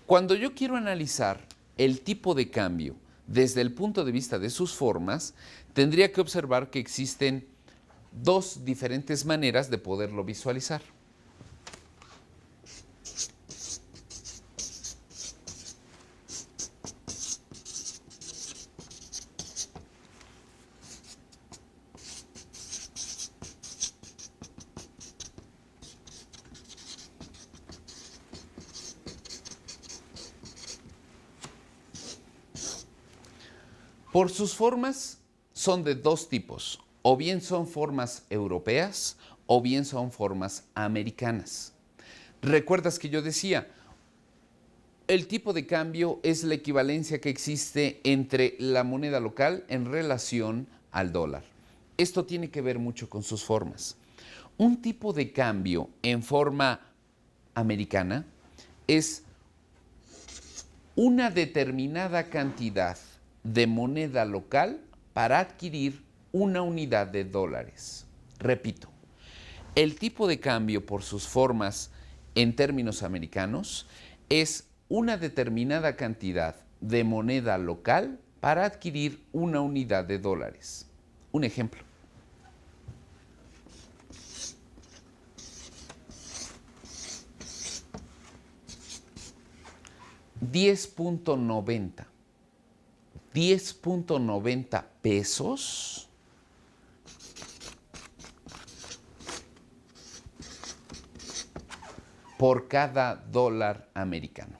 Cuando yo quiero analizar el tipo de cambio desde el punto de vista de sus formas, tendría que observar que existen dos diferentes maneras de poderlo visualizar. Por sus formas son de dos tipos, o bien son formas europeas o bien son formas americanas. ¿Recuerdas que yo decía? El tipo de cambio es la equivalencia que existe entre la moneda local en relación al dólar. Esto tiene que ver mucho con sus formas. Un tipo de cambio en forma americana es una determinada cantidad de moneda local para adquirir una unidad de dólares. Repito, el tipo de cambio por sus formas en términos americanos es una determinada cantidad de moneda local para adquirir una unidad de dólares. Un ejemplo. $10.90 pesos por cada dólar americano.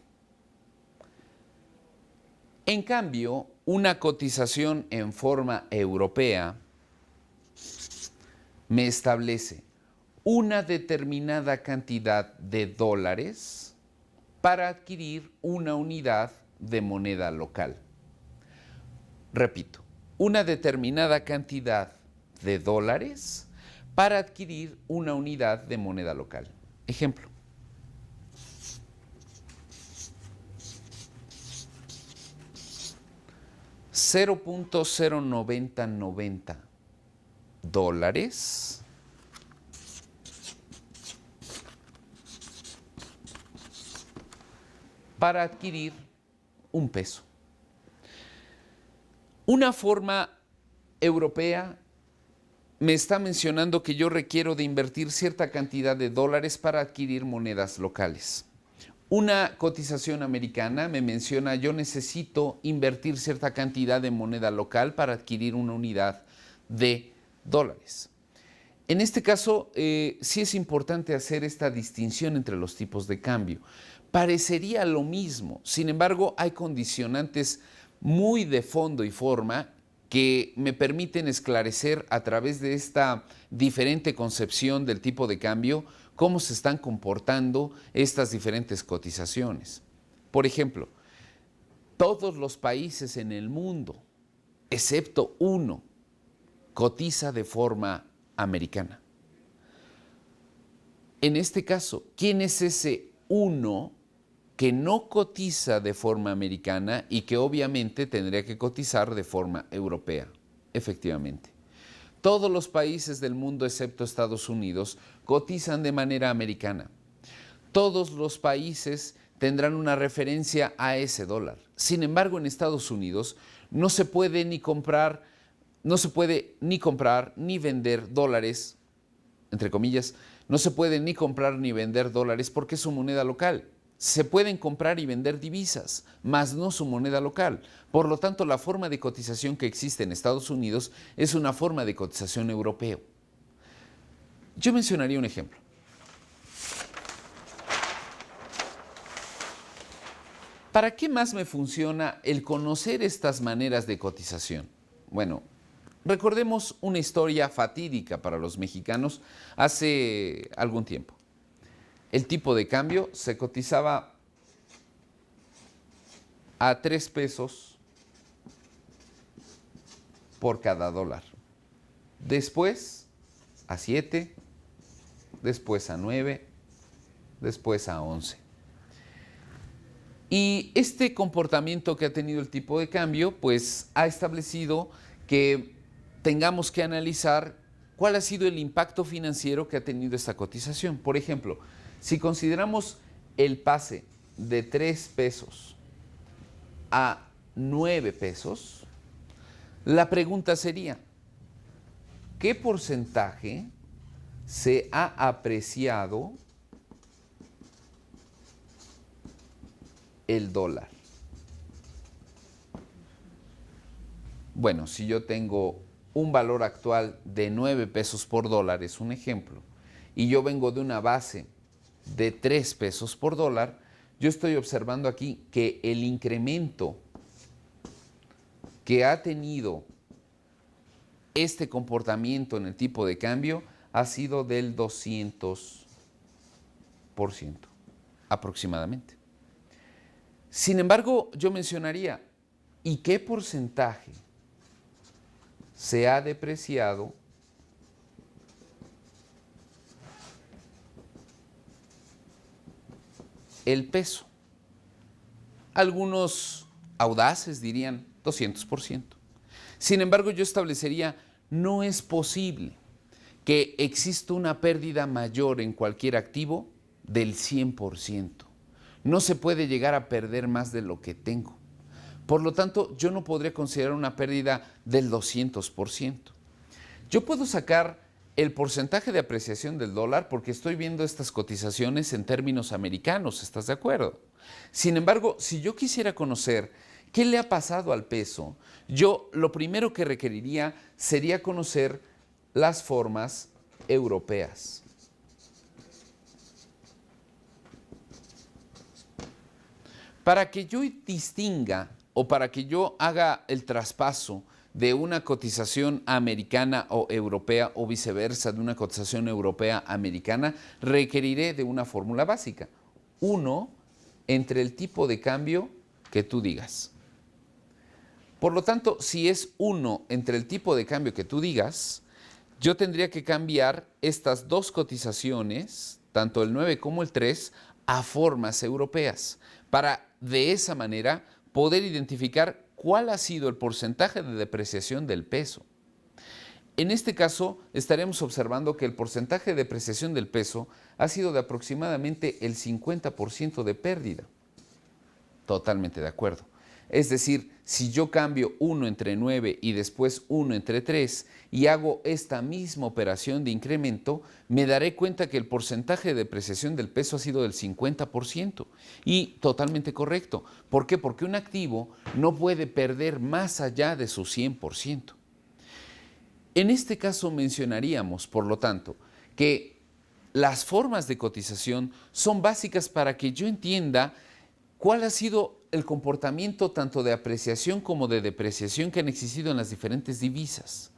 En cambio, una cotización en forma europea me establece una determinada cantidad de dólares para adquirir una unidad de moneda local. Repito, una determinada cantidad de dólares para adquirir una unidad de moneda local. Ejemplo. $0.09090 para adquirir un peso. Una forma europea me está mencionando que yo requiero de invertir cierta cantidad de dólares para adquirir monedas locales. Una cotización americana me menciona yo necesito invertir cierta cantidad de moneda local para adquirir una unidad de dólares. En este caso, sí es importante hacer esta distinción entre los tipos de cambio. Parecería lo mismo, sin embargo, hay condicionantes muy de fondo y forma que me permiten esclarecer a través de esta diferente concepción del tipo de cambio cómo se están comportando estas diferentes cotizaciones. Por ejemplo, todos los países en el mundo, excepto uno, cotiza de forma americana. En este caso, ¿quién es ese uno que no cotiza de forma americana y que obviamente tendría que cotizar de forma europea? Efectivamente. Todos los países del mundo, excepto Estados Unidos, cotizan de manera americana. Todos los países tendrán una referencia a ese dólar. Sin embargo, en Estados Unidos no se puede ni comprar ni vender dólares, entre comillas, no se puede ni comprar ni vender dólares porque es su moneda local. Se pueden comprar y vender divisas, mas no su moneda local. Por lo tanto, la forma de cotización que existe en Estados Unidos es una forma de cotización europeo. Yo mencionaría un ejemplo. ¿Para qué más me funciona el conocer estas maneras de cotización? Bueno, recordemos una historia fatídica para los mexicanos hace algún tiempo. El tipo de cambio se cotizaba a 3 pesos por cada dólar. Después a 7, después a 9, después a 11. Y este comportamiento que ha tenido el tipo de cambio, pues ha establecido que tengamos que analizar cuál ha sido el impacto financiero que ha tenido esta cotización. Por ejemplo, si consideramos el pase de 3 pesos a 9 pesos, la pregunta sería, ¿qué porcentaje se ha apreciado el dólar? Bueno, si yo tengo un valor actual de 9 pesos por dólar, es un ejemplo, y yo vengo de una base de 3 pesos por dólar, yo estoy observando aquí que el incremento que ha tenido este comportamiento en el tipo de cambio ha sido del 200% aproximadamente. Sin embargo, yo mencionaría, ¿y qué porcentaje se ha depreciado el peso? Algunos audaces dirían 200%. Sin embargo, yo establecería, no es posible que exista una pérdida mayor en cualquier activo del 100%. No se puede llegar a perder más de lo que tengo. Por lo tanto, yo no podría considerar una pérdida del 200%. Yo puedo sacar el porcentaje de apreciación del dólar porque estoy viendo estas cotizaciones en términos americanos, ¿estás de acuerdo? Sin embargo, si yo quisiera conocer qué le ha pasado al peso, yo lo primero que requeriría sería conocer las formas europeas. Para que yo distinga o para que yo haga el traspaso de una cotización americana o europea o viceversa, de una cotización europea americana, requeriré de una fórmula básica. 1 entre el tipo de cambio que tú digas. Por lo tanto, si es 1 entre el tipo de cambio que tú digas, yo tendría que cambiar estas dos cotizaciones, tanto el 9 como el 3, a formas europeas, para de esa manera poder identificar cuál ha sido el porcentaje de depreciación del peso. En este caso, estaremos observando que el porcentaje de depreciación del peso ha sido de aproximadamente el 50% de pérdida. Totalmente de acuerdo. Es decir, si yo cambio 1 entre 9 y después 1 entre 3 y hago esta misma operación de incremento, me daré cuenta que el porcentaje de depreciación del peso ha sido del 50%. Y totalmente correcto. ¿Por qué? Porque un activo no puede perder más allá de su 100%. En este caso mencionaríamos, por lo tanto, que las formas de cotización son básicas para que yo entienda cuál ha sido el comportamiento tanto de apreciación como de depreciación que han existido en las diferentes divisas.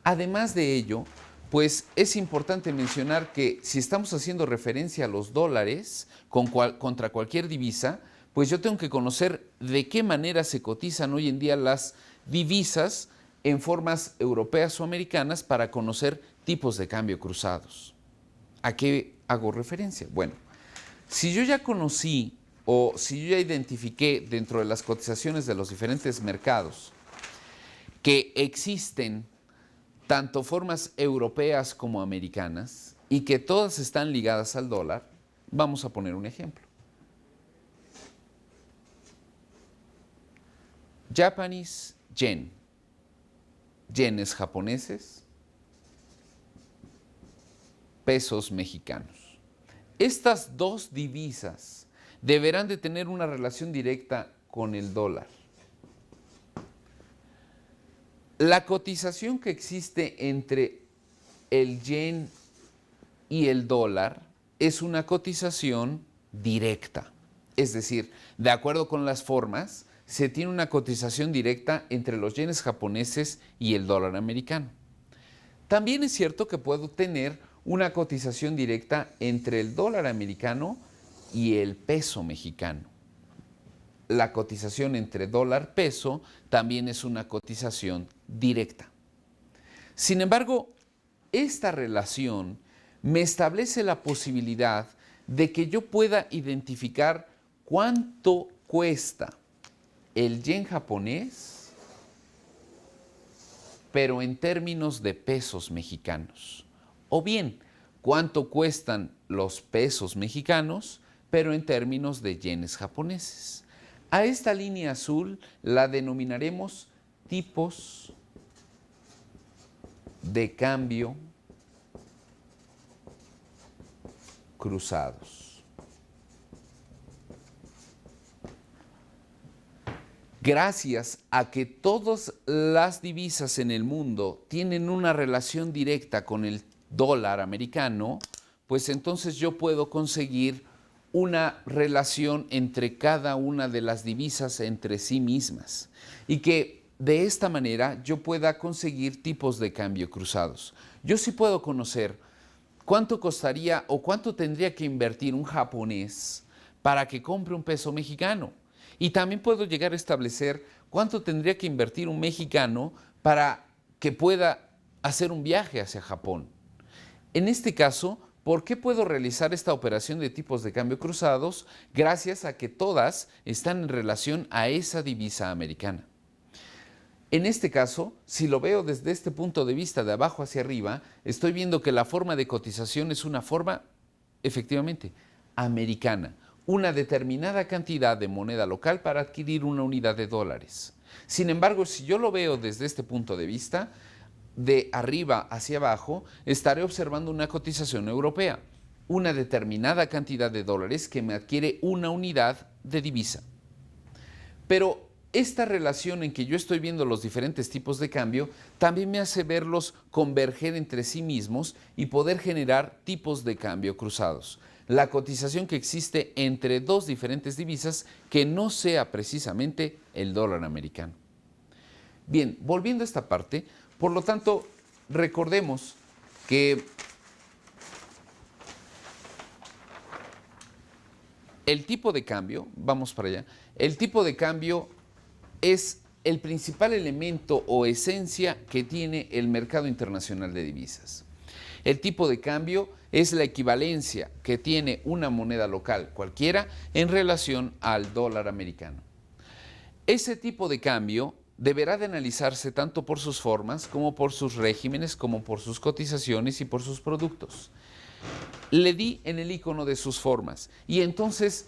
Además de ello, pues es importante mencionar que si estamos haciendo referencia a los dólares contra cualquier divisa, pues yo tengo que conocer de qué manera se cotizan hoy en día las divisas en formas europeas o americanas para conocer tipos de cambio cruzados. ¿A qué hago referencia? Bueno, si yo ya conocí o si yo ya identifiqué dentro de las cotizaciones de los diferentes mercados que existen tanto formas europeas como americanas y que todas están ligadas al dólar, vamos a poner un ejemplo. Japanese yen, yenes japoneses, pesos mexicanos. Estas dos divisas deberán de tener una relación directa con el dólar. La cotización que existe entre el yen y el dólar es una cotización directa. Es decir, de acuerdo con las formas, se tiene una cotización directa entre los yenes japoneses y el dólar americano. También es cierto que puedo tener una cotización directa entre el dólar americano y el peso mexicano. La cotización entre dólar-peso también es una cotización directa. Sin embargo, esta relación me establece la posibilidad de que yo pueda identificar cuánto cuesta el yen japonés, pero en términos de pesos mexicanos. O bien, cuánto cuestan los pesos mexicanos, pero en términos de yenes japoneses. A esta línea azul la denominaremos tipos de cambio cruzados. Gracias a que todas las divisas en el mundo tienen una relación directa con el dólar americano, pues entonces yo puedo conseguir una relación entre cada una de las divisas entre sí mismas y que de esta manera yo pueda conseguir tipos de cambio cruzados. Yo sí puedo conocer cuánto costaría o cuánto tendría que invertir un japonés para que compre un peso mexicano. Y también puedo llegar a establecer cuánto tendría que invertir un mexicano para que pueda hacer un viaje hacia Japón. En este caso, ¿por qué puedo realizar esta operación de tipos de cambio cruzados? Gracias a que todas están en relación a esa divisa americana. En este caso, si lo veo desde este punto de vista de abajo hacia arriba, estoy viendo que la forma de cotización es una forma, efectivamente, americana. Una determinada cantidad de moneda local para adquirir una unidad de dólares. Sin embargo, si yo lo veo desde este punto de vista, de arriba hacia abajo, estaré observando una cotización europea, una determinada cantidad de dólares que me adquiere una unidad de divisa. Pero esta relación en que yo estoy viendo los diferentes tipos de cambio también me hace verlos converger entre sí mismos y poder generar tipos de cambio cruzados. la cotización que existe entre dos diferentes divisas que no sea precisamente el dólar americano. Bien, volviendo a esta parte, por lo tanto, recordemos que el tipo de cambio, vamos para allá, el tipo de cambio es el principal elemento o esencia que tiene el mercado internacional de divisas. El tipo de cambio es la equivalencia que tiene una moneda local cualquiera en relación al dólar americano. Ese tipo de cambio deberá de analizarse tanto por sus formas como por sus regímenes, como por sus cotizaciones y por sus productos. Le di en el icono de sus formas y entonces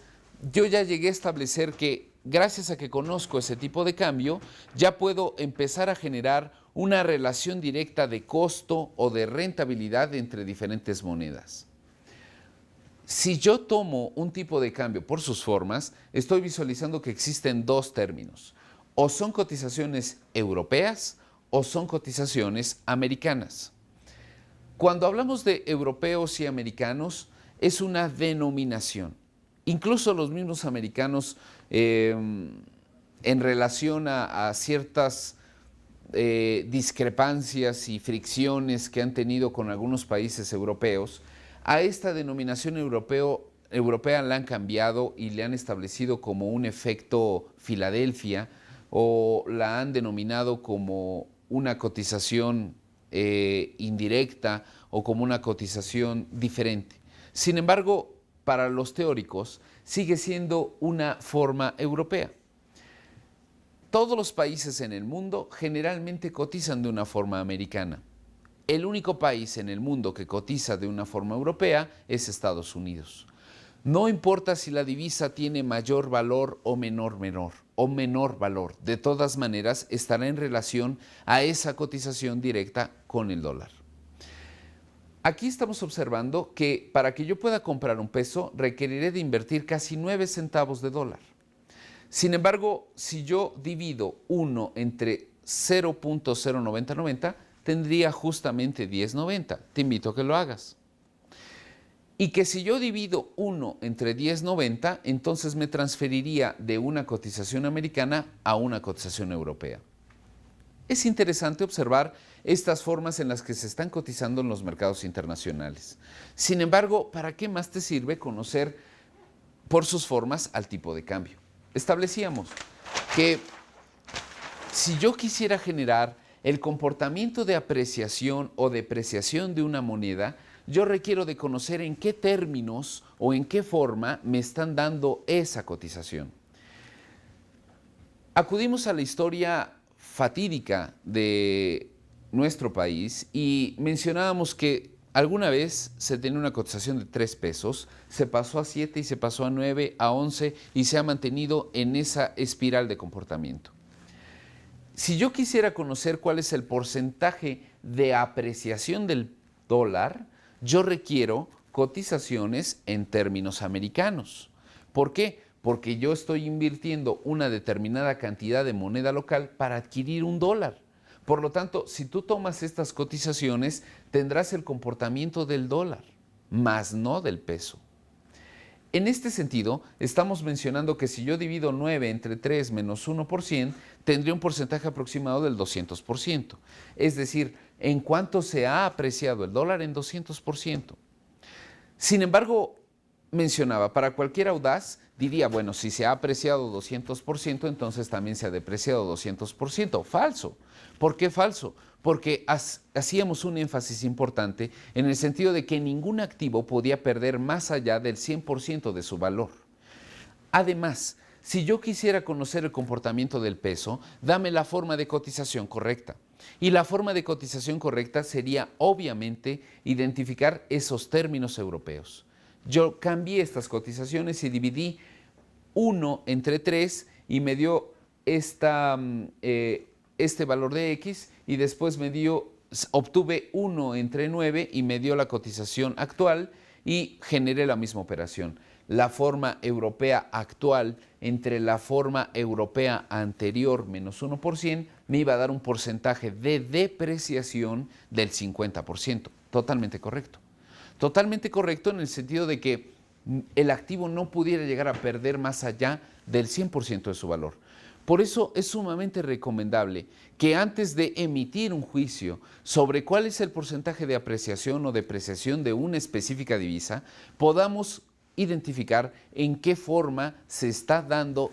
yo ya llegué a establecer que gracias a que conozco ese tipo de cambio, ya puedo empezar a generar una relación directa de costo o de rentabilidad entre diferentes monedas. Si yo tomo un tipo de cambio por sus formas, estoy visualizando que existen dos términos. O son cotizaciones europeas o son cotizaciones americanas. Cuando hablamos de europeos y americanos, es una denominación. Incluso los mismos americanos, en relación a ciertas discrepancias y fricciones que han tenido con algunos países europeos, a esta denominación europea la han cambiado y le han establecido como un efecto Filadelfia o la han denominado como una cotización indirecta o como una cotización diferente. Sin embargo, para los teóricos sigue siendo una forma europea. Todos los países en el mundo generalmente cotizan de una forma americana. El único país en el mundo que cotiza de una forma europea es Estados Unidos. No importa si la divisa tiene mayor valor o menor valor, de todas maneras estará en relación a esa cotización directa con el dólar. Aquí estamos observando que para que yo pueda comprar un peso requeriré de invertir casi 9 centavos de dólar. Sin embargo, si yo divido 1 entre 0.09090, tendría justamente 10.90. Te invito a que lo hagas. Y que si yo divido 1 entre 10.90, entonces me transferiría de una cotización americana a una cotización europea. Es interesante observar estas formas en las que se están cotizando en los mercados internacionales. Sin embargo, ¿para qué más te sirve conocer por sus formas al tipo de cambio? Establecíamos que si yo quisiera generar el comportamiento de apreciación o depreciación de una moneda, yo requiero de conocer en qué términos o en qué forma me están dando esa cotización. Acudimos a la historia fatídica de nuestro país y mencionábamos que alguna vez se tenía una cotización de 3 pesos, se pasó a 7 y se pasó a 9, a 11 y se ha mantenido en esa espiral de comportamiento. Si yo quisiera conocer cuál es el porcentaje de apreciación del dólar, yo requiero cotizaciones en términos americanos. ¿Por qué? Porque yo estoy invirtiendo una determinada cantidad de moneda local para adquirir un dólar. Por lo tanto, si tú tomas estas cotizaciones, tendrás el comportamiento del dólar, más no del peso. En este sentido, estamos mencionando que si yo divido 9 entre 3 menos 1%, tendría un porcentaje aproximado del 200%. Es decir, ¿en cuánto se ha apreciado el dólar? En 200%. Sin embargo, mencionaba, para cualquier audaz, diría, bueno, si se ha apreciado 200%, entonces también se ha depreciado 200%. Falso. ¿Por qué falso? Porque hacíamos un énfasis importante en el sentido de que ningún activo podía perder más allá del 100% de su valor. Además, si yo quisiera conocer el comportamiento del peso, dame la forma de cotización correcta. Y la forma de cotización correcta sería, obviamente, identificar esos términos europeos. Yo cambié estas cotizaciones y dividí 1 entre 3 y me dio este valor de X y después obtuve 1 entre 9 y me dio la cotización actual y generé la misma operación. La forma europea actual entre la forma europea anterior menos 1% me iba a dar un porcentaje de depreciación del 50%. Totalmente correcto. Totalmente correcto en el sentido de que el activo no pudiera llegar a perder más allá del 100% de su valor. Por eso es sumamente recomendable que antes de emitir un juicio sobre cuál es el porcentaje de apreciación o depreciación de una específica divisa, podamos identificar en qué forma se está dando